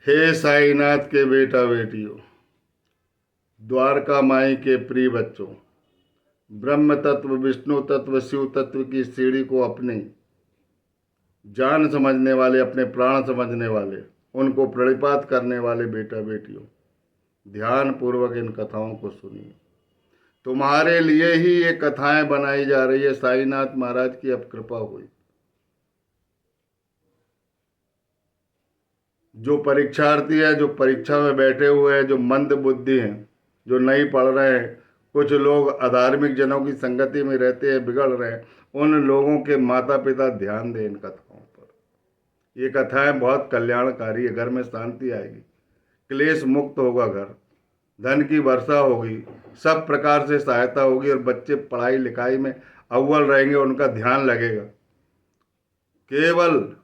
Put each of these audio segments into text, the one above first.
हे साईनाथ के बेटा बेटियों, द्वारका माई के प्रिय बच्चों, ब्रह्म तत्व, विष्णु तत्व, शिव तत्व की सीढ़ी को अपने जान समझने वाले, अपने प्राण समझने वाले, उनको प्रणिपात करने वाले बेटा बेटियों, ध्यान पूर्वक इन कथाओं को सुनिए। तुम्हारे लिए ही ये कथाएं बनाई जा रही है। साईनाथ महाराज की अब कृपा हुई। जो परीक्षार्थी है, जो परीक्षा में बैठे हुए हैं, जो मंद बुद्धि हैं, जो नहीं पढ़ रहे हैं, कुछ लोग अधार्मिक जनों की संगति में रहते हैं, बिगड़ रहे हैं, उन लोगों के माता पिता ध्यान दें इन कथाओं पर। ये कथाएं बहुत कल्याणकारी है। घर में शांति आएगी, क्लेश मुक्त होगा घर, धन की वर्षा होगी, सब प्रकार से सहायता होगी और बच्चे पढ़ाई लिखाई में अव्वल रहेंगे, उनका ध्यान लगेगा। केवल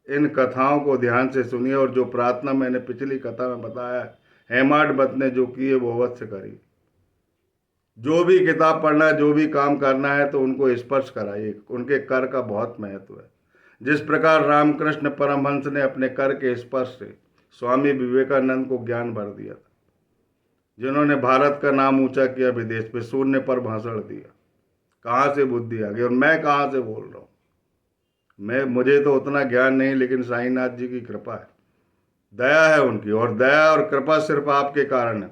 इन कथाओं को ध्यान से सुनिए और जो प्रार्थना मैंने पिछली कथा में बताया, हेमाडपंत ने जो की है वो अवश्य करिए। जो भी किताब पढ़ना है, जो भी काम करना है, तो उनको स्पर्श कराइए। उनके कर का बहुत महत्व है। जिस प्रकार रामकृष्ण परमहंस ने अपने कर के स्पर्श से स्वामी विवेकानंद को ज्ञान भर दिया था, जिन्होंने भारत का नाम ऊंचा किया विदेश में, शून्य पर भाषण दिया, कहाँ से बुद्धि आ गई। और मैं कहाँ से बोल रहा हूँ, मुझे तो उतना ज्ञान नहीं, लेकिन साईनाथ जी की कृपा है, दया है उनकी। और दया और कृपा सिर्फ आपके कारण है।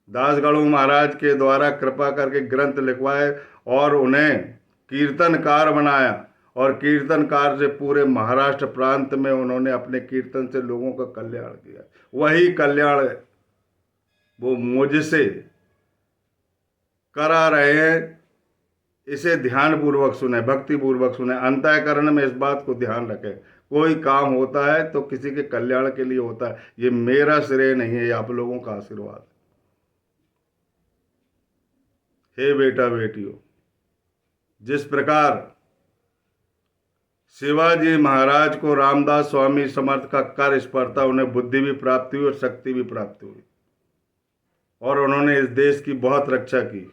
दासगणु महाराज के द्वारा कृपा करके ग्रंथ लिखवाए और उन्हें कीर्तनकार बनाया, और कीर्तनकार से पूरे महाराष्ट्र प्रांत में उन्होंने अपने कीर्तन से लोगों का कल्याण किया। वही कल्याण वो मुझसे करा रहे हैं। इसे ध्यान पूर्वक सुने, भक्ति पूर्वक सुने, अंतःकरण में इस बात को ध्यान रखें। कोई काम होता है तो किसी के कल्याण के लिए होता है। ये मेरा श्रेय नहीं है, ये आप लोगों का आशीर्वाद है। हे बेटा बेटियों, जिस प्रकार शिवाजी महाराज को रामदास स्वामी समर्थ का कर स्पर्धा, उन्हें बुद्धि भी प्राप्त हुई और शक्ति भी प्राप्त हुई, और उन्होंने इस देश की बहुत रक्षा की।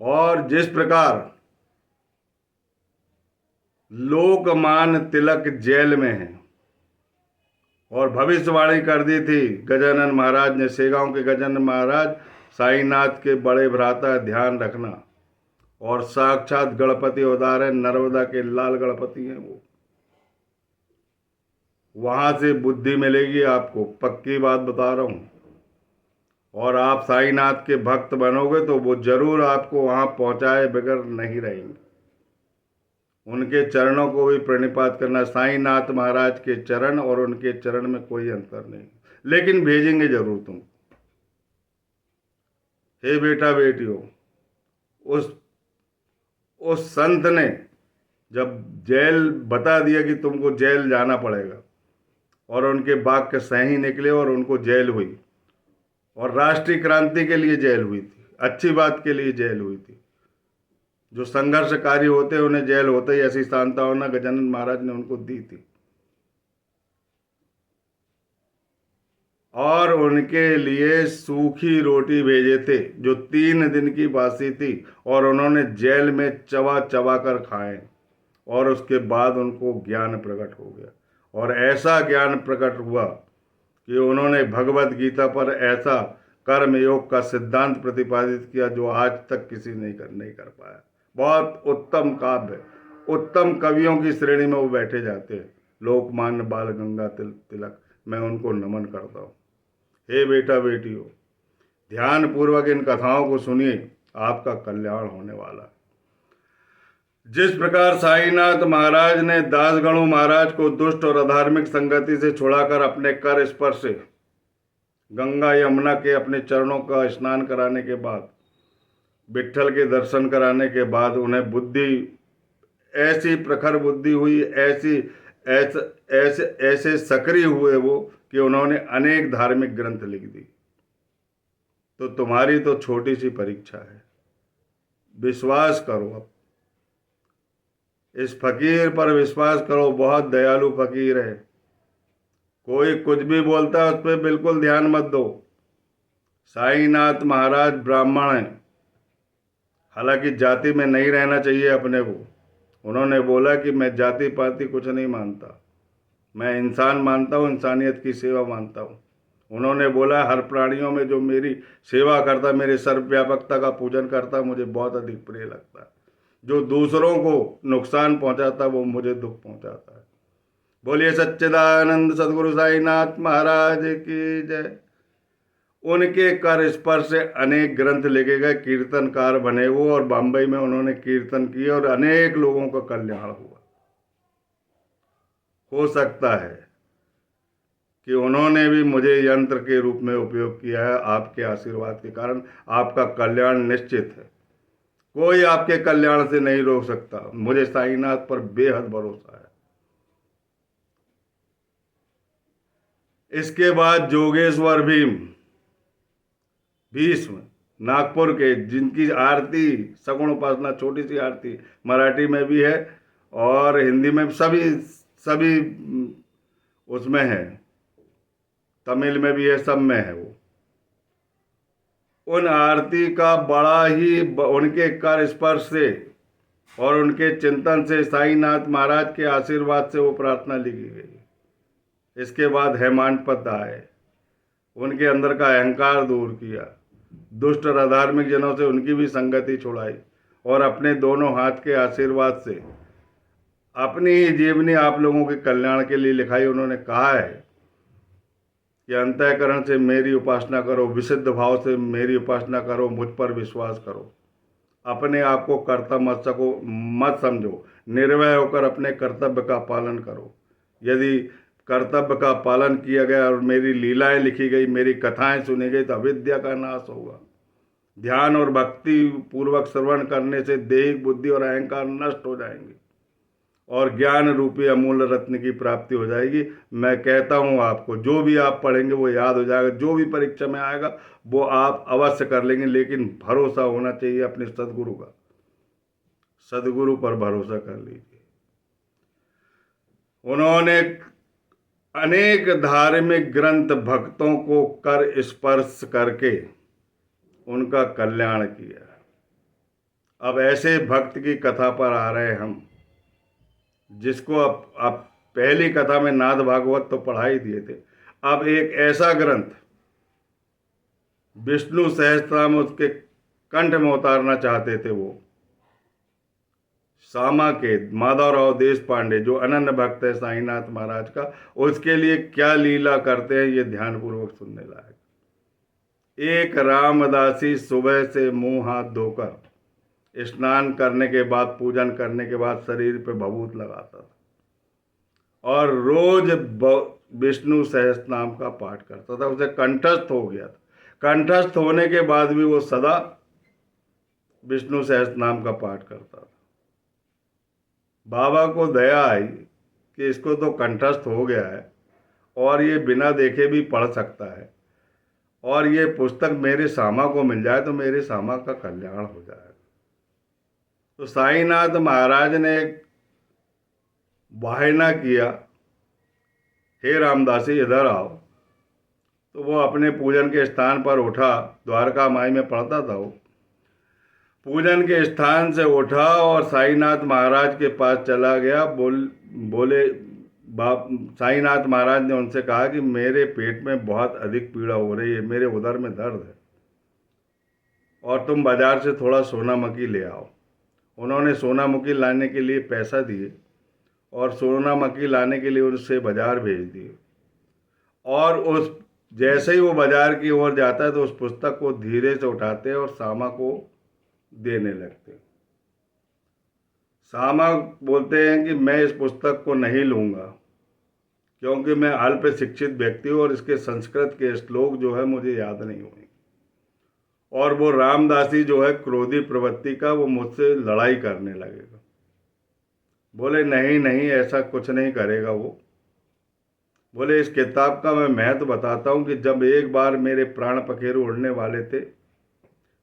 और जिस प्रकार लोकमान्य तिलक जेल में है और भविष्यवाणी कर दी थी गजानन महाराज ने, शेगांव के गजानन महाराज, साईनाथ के बड़े भ्राता, ध्यान रखना। और साक्षात गणपति अवतार है, नर्मदा के लाल गणपति हैं वो। वहां से बुद्धि मिलेगी आपको, पक्की बात बता रहा हूं। और आप साईनाथ के भक्त बनोगे तो वो जरूर आपको वहां पहुंचाए बगैर नहीं रहेंगे। उनके चरणों को भी प्रणिपात करना। साईनाथ महाराज के चरण और उनके चरण में कोई अंतर नहीं, लेकिन भेजेंगे जरूर तुम। हे बेटा बेटियों, उस संत ने जब जेल बता दिया कि तुमको जेल जाना पड़ेगा, और उनके वाक्य सही निकले और उनको जेल हुई, और राष्ट्रीय क्रांति के लिए जेल हुई थी, अच्छी बात के लिए जेल हुई थी। जो संघर्षकारी होते हैं उन्हें जेल होते ही, ऐसी सांत्वना गजानन महाराज ने उनको दी थी। और उनके लिए सूखी रोटी भेजे थे जो 3 दिन की बासी थी, और उन्होंने जेल में चबा चबा कर खाए, और उसके बाद उनको ज्ञान प्रकट हो गया। और ऐसा ज्ञान प्रकट हुआ कि उन्होंने भगवत गीता पर ऐसा कर्मयोग का सिद्धांत प्रतिपादित किया जो आज तक किसी नहीं कर पाया। बहुत उत्तम काव्य, उत्तम कवियों की श्रेणी में वो बैठे जाते हैं, लोकमान्य बाल गंगाधर तिलक। मैं उनको नमन करता हूँ। हे बेटा बेटियों, ध्यान पूर्वक इन कथाओं को सुनिए, आपका कल्याण होने वाला है। जिस प्रकार साईनाथ महाराज ने दासगणु महाराज को दुष्ट और अधार्मिक संगति से छुड़ाकर अपने कर स्पर्श से गंगा यमुना के अपने चरणों का स्नान कराने के बाद, विट्ठल के दर्शन कराने के बाद, उन्हें बुद्धि, ऐसी प्रखर बुद्धि हुई, ऐसे ऐसे ऐसे सक्रिय हुए वो, कि उन्होंने अनेक धार्मिक ग्रंथ लिख दी। तो तुम्हारी तो छोटी सी परीक्षा है, विश्वास करो। अब इस फकीर पर विश्वास करो, बहुत दयालु फकीर है। कोई कुछ भी बोलता है उस पर बिल्कुल ध्यान मत दो। साईनाथ महाराज ब्राह्मण हैं, हालांकि जाति में नहीं रहना चाहिए अपने को, उन्होंने बोला कि मैं जाति पाति कुछ नहीं मानता, मैं इंसान मानता हूँ, इंसानियत की सेवा मानता हूँ। उन्होंने बोला हर प्राणियों में जो मेरी सेवा करता, मेरे सर्वव्यापकता का पूजन करता, मुझे बहुत अधिक प्रिय लगता है। जो दूसरों को नुकसान पहुंचाता वो मुझे दुख पहुंचाता है। बोलिए सच्चिदानंद सदगुरु साईनाथ महाराज की जय। उनके कर स्पर्श से अनेक ग्रंथ लिखे गए, कीर्तनकार बने वो, और बम्बई में उन्होंने कीर्तन किए और अनेक लोगों का कल्याण हुआ। हो सकता है कि उन्होंने भी मुझे यंत्र के रूप में उपयोग किया है। आपके आशीर्वाद के कारण आपका कल्याण निश्चित है। कोई आपके कल्याण से नहीं रोक सकता। मुझे साईनाथ पर बेहद भरोसा है। इसके बाद जोगेश्वर भीष्म नागपुर के, जिनकी आरती सगुण उपासना, छोटी सी आरती मराठी में भी है और हिंदी में सभी सभी उसमें है, तमिल में भी है, सब में है वो। उन आरती का बड़ा ही उनके कर स्पर्श से और उनके चिंतन से, साईनाथ महाराज के आशीर्वाद से वो प्रार्थना लिखी गई। इसके बाद हेमांतपद आए, उनके अंदर का अहंकार दूर किया, दुष्ट और अधार्मिक जनों से उनकी भी संगति छुड़ाई और अपने दोनों हाथ के आशीर्वाद से अपनी ही जीवनी आप लोगों के कल्याण के लिए लिखाई। उन्होंने कहा है कि अंतःकरण से मेरी उपासना करो, विशुद्ध भाव से मेरी उपासना करो, मुझ पर विश्वास करो, अपने आप को कर्ता मत समझो, निर्भय होकर अपने कर्तव्य का पालन करो। यदि कर्तव्य का पालन किया गया और मेरी लीलाएं लिखी गई, मेरी कथाएं सुनी गई, तो अविद्या का नाश होगा। ध्यान और भक्ति पूर्वक श्रवण करने से देहिक बुद्धि और अहंकार नष्ट हो जाएंगे और ज्ञान रूपी अमूल्य रत्न की प्राप्ति हो जाएगी। मैं कहता हूँ आपको, जो भी आप पढ़ेंगे वो याद हो जाएगा, जो भी परीक्षा में आएगा वो आप अवश्य कर लेंगे। लेकिन भरोसा होना चाहिए अपने सदगुरु का। सदगुरु पर भरोसा कर लीजिए। उन्होंने अनेक धार्मिक ग्रंथ भक्तों को कर स्पर्श करके उनका कल्याण किया। अब ऐसे भक्त की कथा पर आ रहे हम, जिसको आप पहली कथा में नाद भागवत तो पढ़ा ही दिए थे। अब एक ऐसा ग्रंथ विष्णु सहस्त्रनाम उसके कंठ में उतारना चाहते थे वो, सामा के माधवराव देश पांडे, जो अनन्य भक्त है साईनाथ महाराज का, उसके लिए क्या लीला करते हैं ये ध्यानपूर्वक सुनने लायक। एक रामदासी सुबह से मुंह हाथ धोकर स्नान करने के बाद, पूजन करने के बाद शरीर पे भभूत लगाता था और रोज विष्णु सहस्त्रनाम का पाठ करता था। उसे कंठस्थ हो गया था। कंठस्थ होने के बाद भी वो सदा विष्णु सहस्त्रनाम का पाठ करता था। बाबा को दया आई कि इसको तो कंठस्थ हो गया है और ये बिना देखे भी पढ़ सकता है, और ये पुस्तक मेरे सामा को मिल जाए तो मेरे सामा का कल्याण हो जाएगा। तो साईनाथ महाराज ने वाहिना किया, हे रामदासी इधर आओ। तो वो अपने पूजन के स्थान पर उठा, द्वारका माई में पढ़ता था वो। पूजन के स्थान से उठा और साईनाथ महाराज के पास चला गया। बोले साईनाथ महाराज ने उनसे कहा कि मेरे पेट में बहुत अधिक पीड़ा हो रही है, मेरे उदर में दर्द है और तुम बाजार से थोड़ा सोना मक्खी ले आओ। उन्होंने सोना मक्खी लाने के लिए पैसा दिए और सोना मक्खी लाने के लिए उससे बाजार भेज दिए। और उस जैसे ही वो बाजार की ओर जाता है तो उस पुस्तक को धीरे से उठाते हैं और सामा को देने लगते। सामा बोलते हैं कि मैं इस पुस्तक को नहीं लूँगा क्योंकि मैं अल्प शिक्षित व्यक्ति हूँ और इसके संस्कृत के श्लोक जो है मुझे याद नहीं हुए। और वो रामदासी जो है क्रोधी प्रवृत्ति का, वो मुझसे लड़ाई करने लगेगा। बोले नहीं नहीं, ऐसा कुछ नहीं करेगा वो। बोले इस किताब का मैं महत्व बताता हूँ कि जब एक बार मेरे प्राण पखेरु उड़ने वाले थे,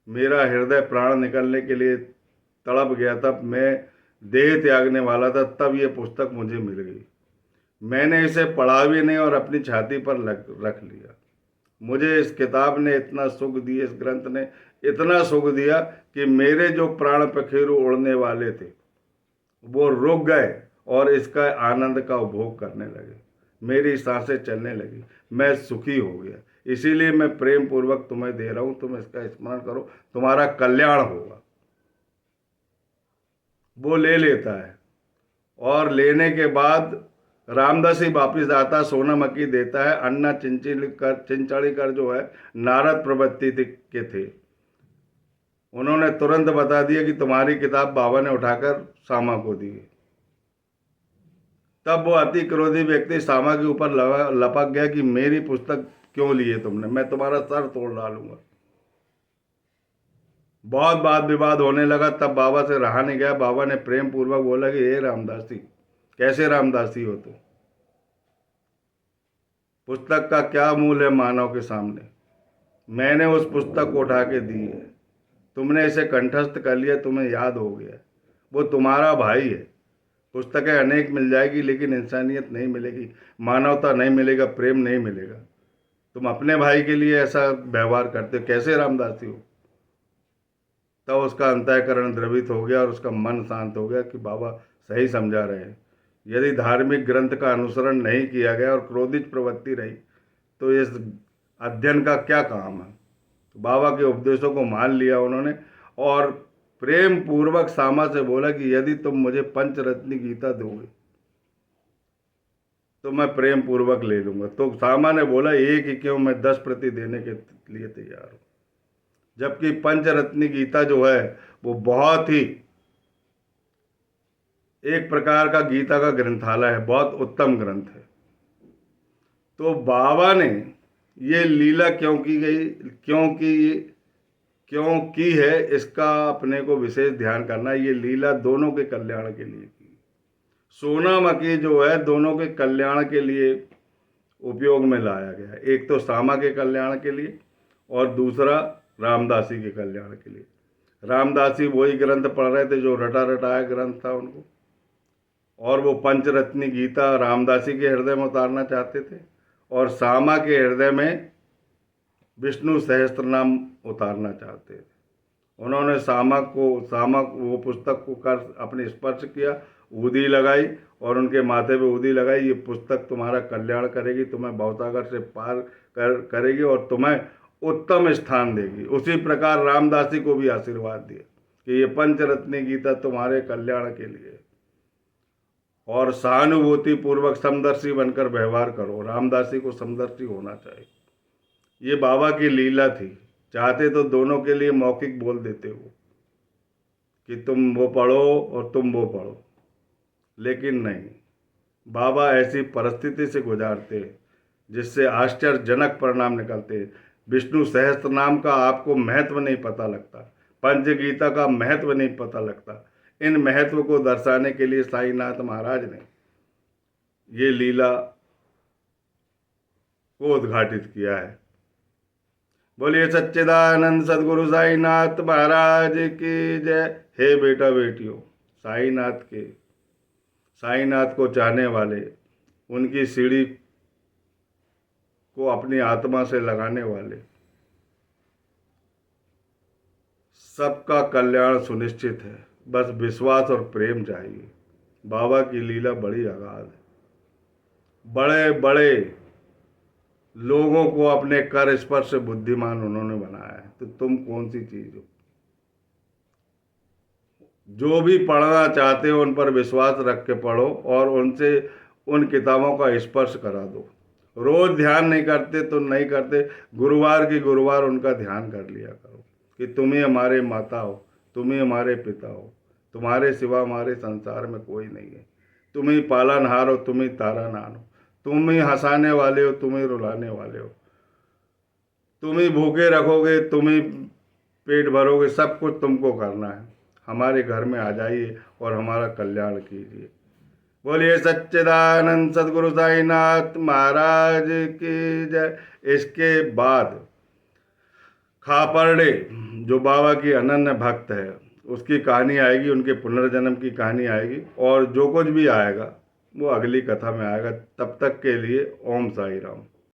मेरा हृदय प्राण निकलने के लिए तड़प गया, तब मैं देह त्यागने वाला था, तब ये पुस्तक मुझे मिल गई। मैंने इसे पढ़ा भी नहीं और अपनी छाती पर रख लिया। मुझे इस किताब ने इतना सुख दिया, इस ग्रंथ ने इतना सुख दिया कि मेरे जो प्राण पखेरु उड़ने वाले थे वो रुक गए और इसका आनंद का उपभोग करने लगे। मेरी सांसें चलने लगी, मैं सुखी हो गया। इसीलिए मैं प्रेम पूर्वक तुम्हें दे रहा हूं, तुम इसका स्मरण करो, तुम्हारा कल्याण होगा। वो ले लेता है और लेने के बाद रामदास ही वापिस आता, सोना मक्की देता है। अन्ना चिंचाड़ी कर जो है नारद प्रवृत्ति के थे, उन्होंने तुरंत बता दिया कि तुम्हारी किताब बाबा ने उठाकर सामा को दी। तब वो अति क्रोधी व्यक्ति सामा के ऊपर लपक गया कि मेरी पुस्तक क्यों लिए तुमने, मैं तुम्हारा सर तोड़ डालूंगा। बहुत वाद विवाद होने लगा। तब बाबा से रहा नहीं गया। बाबा ने प्रेम पूर्वक बोला कि हे रामदासी, कैसे रामदासी हो तुम? पुस्तक का क्या मूल्य है मानव के सामने? मैंने उस पुस्तक को उठा के दी है, तुमने इसे कंठस्थ कर लिया, तुम्हें याद हो गया। वो तुम्हारा भाई है। पुस्तकें अनेक मिल जाएगी लेकिन इंसानियत नहीं मिलेगी, मानवता नहीं मिलेगा, प्रेम नहीं मिलेगा। तुम अपने भाई के लिए ऐसा व्यवहार करते हो, कैसे रामदासी हो? तब उसका अंतःकरण द्रवित हो गया और उसका मन शांत हो गया कि बाबा सही समझा रहे हैं। यदि धार्मिक ग्रंथ का अनुसरण नहीं किया गया और क्रोधित प्रवृत्ति रही तो इस अध्ययन का क्या काम है? तो बाबा के उपदेशों को मान लिया उन्होंने और प्रेम पूर्वक सामा से बोला कि यदि तुम मुझे पंचरत्न गीता दोगे तो मैं प्रेम पूर्वक ले लूंगा। तो सामा ने बोला एक ही क्यों, मैं 10 प्रति देने के लिए तैयार हूं। जबकि पंचरत्न गीता जो है वो बहुत ही एक प्रकार का गीता का ग्रंथालय है, बहुत उत्तम ग्रंथ है। तो बाबा ने ये लीला क्यों की गई, क्यों की है, इसका अपने को विशेष ध्यान करना। ये लीला दोनों के कल्याण के लिए की। सोना मकी जो है दोनों के कल्याण के लिए उपयोग में लाया गया। एक तो सामा के कल्याण के लिए और दूसरा रामदासी के कल्याण के लिए। रामदासी वही ग्रंथ पढ़ रहे थे जो रटा रटाया ग्रंथ था उनको, और वो पंचरत्नी गीता रामदासी के हृदय में उतारना चाहते थे और सामा के हृदय में विष्णु सहस्त्र नाम उतारना चाहते थे। उन्होंने सामा वो पुस्तक को कर अपने स्पर्श किया, ऊदी लगाई और उनके माथे पे ऊदी लगाई। ये पुस्तक तुम्हारा कल्याण करेगी, तुम्हें भवसागर से पार करेगी और तुम्हें उत्तम स्थान देगी। उसी प्रकार रामदासी को भी आशीर्वाद दिया कि ये पंचरत्नी गीता तुम्हारे कल्याण के लिए, और सहानुभूति पूर्वक समदर्शी बनकर व्यवहार करो। रामदासी को समदर्शी होना चाहिए। ये बाबा की लीला थी। चाहते तो दोनों के लिए मौखिक बोल देते हो कि तुम वो पढ़ो और तुम वो पढ़ो, लेकिन नहीं, बाबा ऐसी परिस्थिति से गुजारते जिससे आश्चर्यजनक परिणाम निकलते। विष्णु सहस्त्र नाम का आपको महत्व नहीं पता लगता, पंचगीता का महत्व नहीं पता लगता। इन महत्व को दर्शाने के लिए साईनाथ महाराज ने ये लीला को उद्घाटित किया है। बोलिए सच्चिदानंद सदगुरु साईनाथ महाराज की जय। हे बेटा बेटियों, साईनाथ को चाहने वाले, उनकी सीढ़ी को अपनी आत्मा से लगाने वाले, सबका कल्याण सुनिश्चित है। बस विश्वास और प्रेम चाहिए। बाबा की लीला बड़ी अगाध है। बड़े बड़े लोगों को अपने कर स्पर्श से बुद्धिमान उन्होंने बनाया है, तो तुम कौन सी चीज हो? जो भी पढ़ना चाहते हो उन पर विश्वास रख के पढ़ो और उनसे उन किताबों का स्पर्श करा दो। रोज ध्यान नहीं करते तो नहीं करते, गुरुवार की गुरुवार उनका ध्यान कर लिया करो कि तुम ही हमारे माता हो, तुम ही हमारे पिता हो, तुम्हारे सिवा हमारे संसार में कोई नहीं है। तुम ही पालनहार हो, तुम ही तारानान हो, तुम ही हंसाने वाले हो, तुम ही रुलाने वाले हो, तुम ही भूखे रखोगे, तुम ही पेट भरोगे, सब कुछ तुमको करना है। हमारे घर में आ जाइए और हमारा कल्याण कीजिए। बोलिए सच्चिदानंद सदगुरु साईनाथ महाराज की जय। इसके बाद खापरडे जो बाबा की अनन्य भक्त है उसकी कहानी आएगी, उनके पुनर्जन्म की कहानी आएगी, और जो कुछ भी आएगा वो अगली कथा में आएगा। तब तक के लिए ओम साई राम।